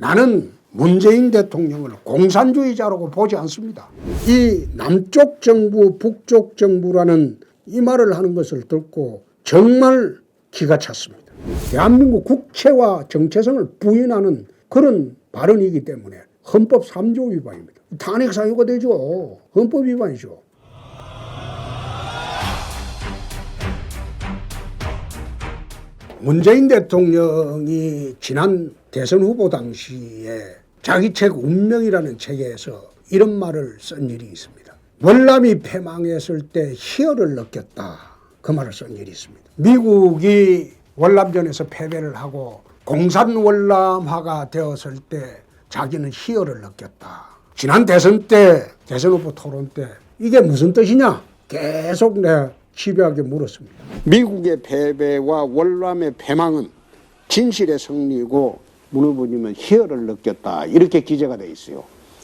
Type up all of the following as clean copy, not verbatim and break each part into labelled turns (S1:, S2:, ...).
S1: 나는 문재인 대통령을 공산주의자라고 보지 않습니다. 이 남쪽 정부, 북쪽 정부라는 이 말을 하는 것을 듣고 정말 기가 찼습니다. 대한민국 국채와 정체성을 부인하는 그런 발언이기 때문에 헌법 3조 위반입니다. 탄핵 사유가 되죠. 헌법 위반이죠. 문재인 대통령이 지난 대선 후보 당시에 자기 책 운명이라는 책에서 이런 말을 쓴 일이 있습니다. 월남이 패망했을 때 희열을 느꼈다. 그 말을 쓴 일이 있습니다. 미국이 월남전에서 패배를 하고 공산월남화가 되었을 때 자기는 희열을 느꼈다. 지난 대선 때, 대선 후보 토론 때 이게 무슨 뜻이냐? 계속 내가 집요하게 물었습니다. 미국의 패배와 월남의 패망은 진실의 승리고 문 후보님은 희열을 느꼈다. 이렇게 기재가 돼 있어요.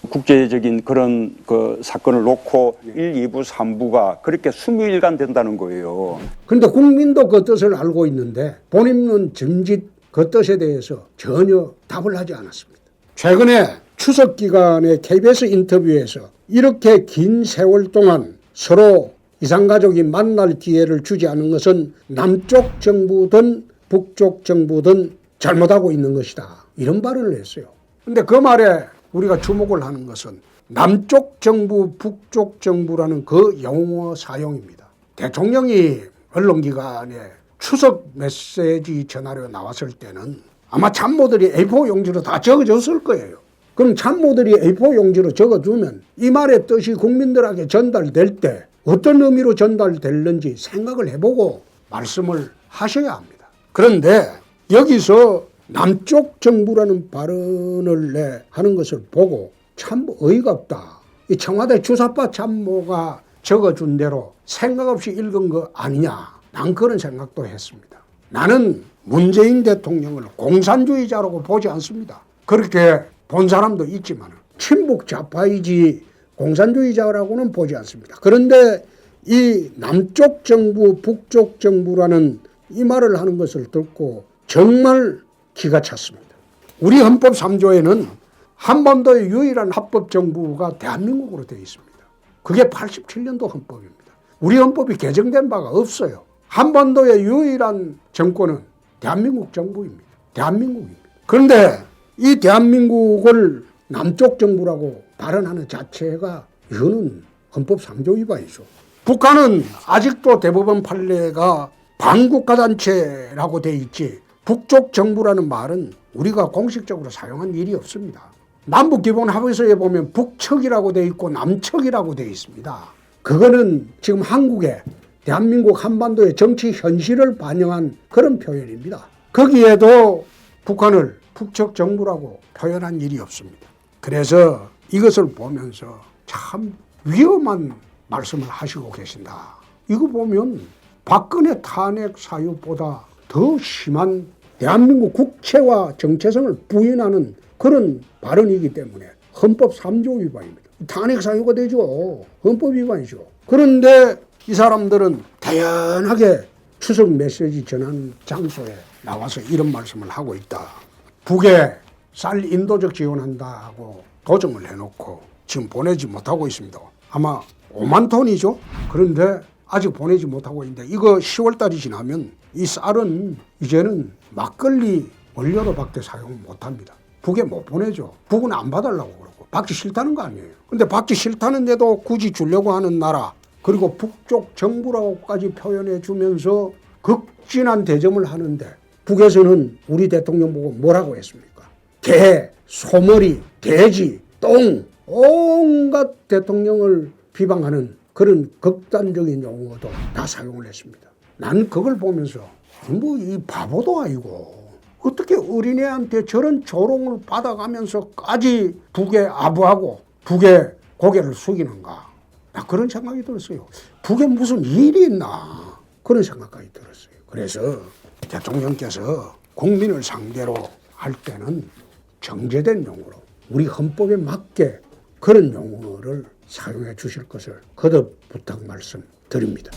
S2: 국제적인 그런 사건을 놓고 1, 2부, 3부가 그렇게 20일간 된다는 거예요.
S1: 그런데 국민도 그 뜻을 알고 있는데 본인은 점짓 그 뜻에 대해서 전혀 답을 하지 않았습니다. 최근에 추석 기간에 KBS 인터뷰에서 이렇게 긴 세월 동안 서로 이산가족이 만날 기회를 주지 않은 것은 남쪽 정부든 북쪽 정부든 잘못하고 있는 것이다. 이런 발언을 했어요. 그런데 그 말에 우리가 주목을 하는 것은 남쪽 정부, 북쪽 정부라는 그 용어 사용입니다. 대통령이 언론기관에 추석 메시지 전화로 나왔을 때는 아마 참모들이 A4 용지로 다 적어줬을 거예요. 그럼 참모들이 A4 용지로 적어주면 이 말의 뜻이 국민들에게 전달될 때 어떤 의미로 전달될는지 생각을 해보고 말씀을 하셔야 합니다. 그런데 여기서 남쪽 정부라는 발언을 하는 것을 보고 참 어이가 없다. 이 청와대 주사파 참모가 적어준 대로 생각 없이 읽은 거 아니냐. 난 그런 생각도 했습니다. 나는 문재인 대통령을 공산주의자라고 보지 않습니다. 그렇게 본 사람도 있지만 친북 좌파이지 공산주의자라고는 보지 않습니다. 그런데 이 남쪽 정부, 북쪽 정부라는 이 말을 하는 것을 듣고 정말 기가 찼습니다. 우리 헌법 3조에는 한반도의 유일한 합법정부가 대한민국으로 되어 있습니다. 그게 87년도 헌법입니다. 우리 헌법이 개정된 바가 없어요. 한반도의 유일한 정권은 대한민국 정부입니다. 대한민국입니다. 그런데 이 대한민국을 남쪽 정부라고 발언하는 자체가 이거는 헌법 3조 위반이죠. 북한은 아직도 대법원 판례가 반국가단체라고 돼 있지 북쪽 정부라는 말은 우리가 공식적으로 사용한 일이 없습니다. 남북기본합의서에 보면 북측이라고 돼 있고 남측이라고 돼 있습니다. 그거는 지금 한국의 대한민국 한반도의 정치 현실을 반영한 그런 표현입니다. 거기에도 북한을 북측 정부라고 표현한 일이 없습니다. 그래서 이것을 보면서 참 위험한 말씀을 하시고 계신다. 이거 보면 박근혜 탄핵 사유보다 더 심한 대한민국 국채와 정체성을 부인하는 그런 발언이기 때문에 헌법 3조 위반입니다. 탄핵 사유가 되죠. 헌법 위반이죠. 그런데 이 사람들은 다양하게 추석 메시지 전하는 장소에 나와서 이런 말씀을 하고 있다. 북에 쌀 인도적 지원한다고 도정을 해놓고 지금 보내지 못하고 있습니다. 아마 5만 톤이죠. 그런데 아직 보내지 못하고 있는데 이거 10월달이 지나면 이 쌀은 이제는 막걸리 원료로밖에 사용 못합니다. 북에 못 보내죠. 북은 안 봐달라고 그러고 받기 싫다는 거 아니에요. 근데 받기 싫다는데도 굳이 주려고 하는 나라 그리고 북쪽 정부라고까지 표현해 주면서 극진한 대접을 하는데 북에서는 우리 대통령 보고 뭐라고 했습니까? 개, 소머리, 돼지, 똥 온갖 대통령을 비방하는 그런 극단적인 용어도 다 사용을 했습니다. 난 그걸 보면서 뭐 이 바보도 아니고 어떻게 어린애한테 저런 조롱을 받아가면서까지 북에 아부하고 북에 고개를 숙이는가. 나 그런 생각이 들었어요. 북에 무슨 일이 있나 그런 생각까지 들었어요. 그래서 대통령께서 국민을 상대로 할 때는 정제된 용어로 우리 헌법에 맞게 그런 용어를 사용해 주실 것을 거듭 부탁 말씀드립니다.